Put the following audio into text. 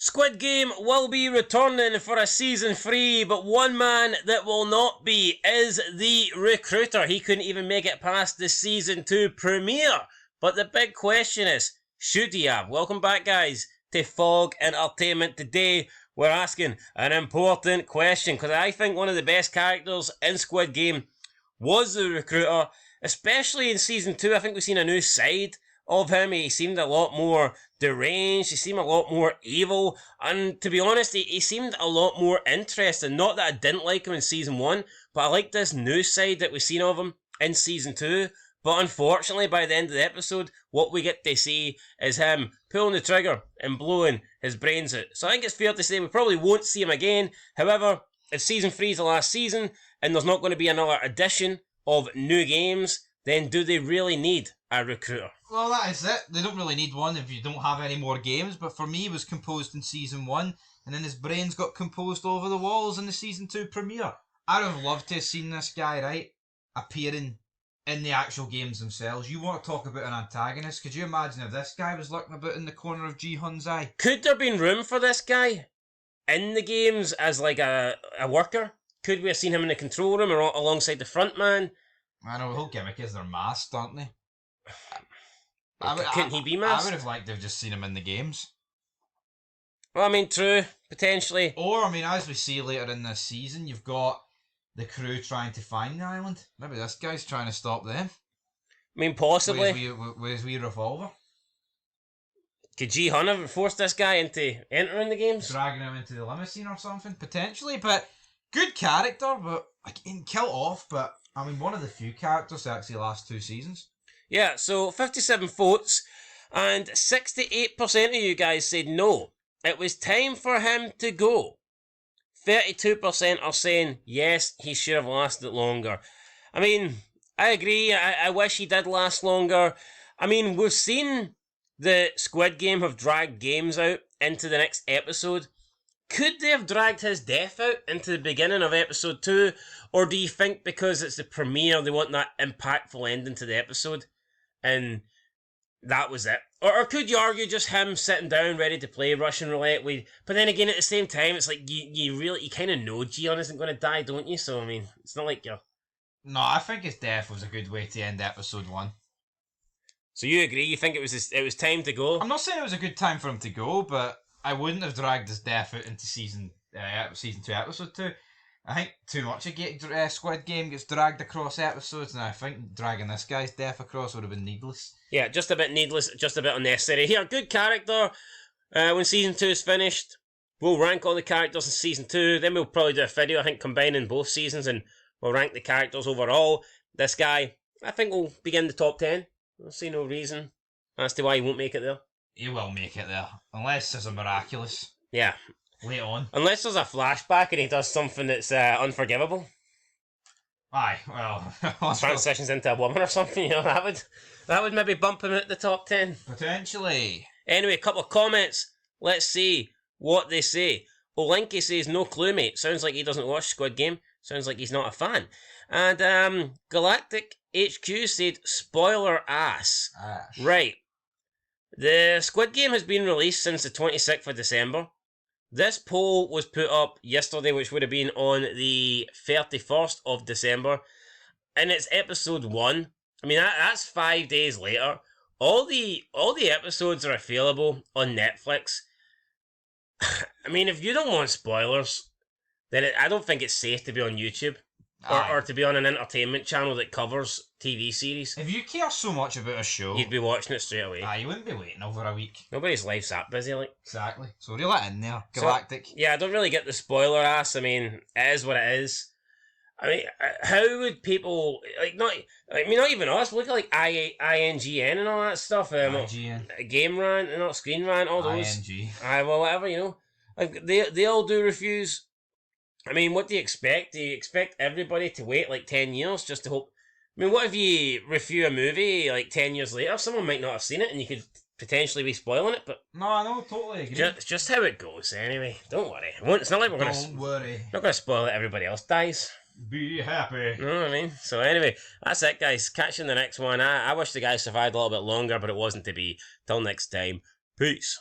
Squid Game will be returning for a season 3, but one man that will not be is the recruiter. He couldn't even make it past the season 2 premiere. But the big question is, should he have? Welcome back, guys, to Fog Entertainment. Today, we're asking an important question, because I think one of the best characters in Squid Game was the recruiter, especially in season 2. I think we've seen a new side of him. He seemed a lot more deranged, he seemed a lot more evil, and to be honest, he seemed a lot more interesting. Not that I didn't like him in season 1, but I like this new side that we've seen of him in season 2. But unfortunately, by the end of the episode, what we get to see is him pulling the trigger and blowing his brains out. So I think it's fair to say we probably won't see him again. However, if season 3 is the last season, and there's not going to be another edition of new games, then do they really need a recruiter? Well, that is it. They don't really need one if you don't have any more games, but for me, it was composed in season 1, and then his brains got composed over the walls in the season 2 premiere. I'd have loved to have seen this guy, right, appearing in the actual games themselves. You want to talk about an antagonist? Could you imagine if this guy was lurking about in the corner of Ji-hun's eye? Could there have been room for this guy in the games as like a worker? Could we have seen him in the control room or alongside the front man? I know, the whole gimmick is they're masked, aren't they? Couldn't he be masked? I would have liked to have just seen him in the games. Well, I mean, true, potentially. Or, I mean, as we see later in this season, you've got the crew trying to find the island. Maybe this guy's trying to stop them. I mean, possibly. With his wee revolver. Could Ji-hun have forced this guy into entering the games? Dragging him into the limousine or something, potentially. But good character, but like, kill off. But I mean, one of the few characters that actually last 2 seasons. Yeah, so 57 votes, and 68% of you guys said no. It was time for him to go. 32% are saying yes, he should have lasted longer. I mean, I agree. I wish he did last longer. I mean, we've seen the Squid Game have dragged games out into the next episode. Could they have dragged his death out into the beginning of episode 2? Or do you think because it's the premiere, they want that impactful ending to the episode? And that was it. Or could you argue just him sitting down ready to play Russian roulette with? But then again, at the same time, it's like you kind of know Ji-hun isn't going to die, don't you? So I mean, it's not like you're. No, I think his death was a good way to end episode 1. So you agree? You think it was time to go? I'm not saying it was a good time for him to go, but I wouldn't have dragged his death out into season 2, episode 2. I think too much of Squid Game gets dragged across episodes, and I think dragging this guy's death across would have been needless. Yeah, just a bit needless, just a bit unnecessary. Here, good character. When season 2 is finished, we'll rank all the characters in season 2. Then we'll probably do a video, I think, combining both seasons, and we'll rank the characters overall. This guy, I think, will begin the top 10. I see no reason as to why he won't make it there. He will make it there, unless there's a miraculous. Yeah. Late on. Unless there's a flashback and he does something that's unforgivable. Aye, well... transitions into a woman or something, you know, that would maybe bump him at the top 10. Potentially. Anyway, a couple of comments. Let's see what they say. Olinky says, no clue, mate. Sounds like he doesn't watch Squid Game. Sounds like he's not a fan. And Galactic HQ said, spoiler ass. Right. The Squid Game has been released since the 26th of December. This poll was put up yesterday, which would have been on the 31st of December, and it's episode 1. I mean, that's 5 days later. All the episodes are available on Netflix. I mean, if you don't want spoilers, then I don't think it's safe to be on YouTube. Or to be on an entertainment channel that covers TV series. If you care so much about a show, you'd be watching it straight away. You wouldn't be waiting over a week. Nobody's life's that busy, like. Exactly. So reel it in there, Galactic. So, yeah, I don't really get the spoiler ass. I mean, it is what it is. I mean, how would people not even us. Look at like INGN and all that stuff. IGN. Game Rant and all, Screen Rant, all those. ING. Well, whatever, you know. Like they all do reviews. I mean, what do you expect? Do you expect everybody to wait like 10 years just to hope? I mean, what if you review a movie like 10 years later? Someone might not have seen it and you could potentially be spoiling it, but... No, I know, totally agree. Just how it goes, anyway. Don't worry. It's not like we're going to... Don't worry. Not going to spoil it, everybody else dies. Be happy. You know what I mean? So anyway, that's it, guys. Catch you in the next one. I wish the guy survived a little bit longer, but it wasn't to be. Till next time, peace.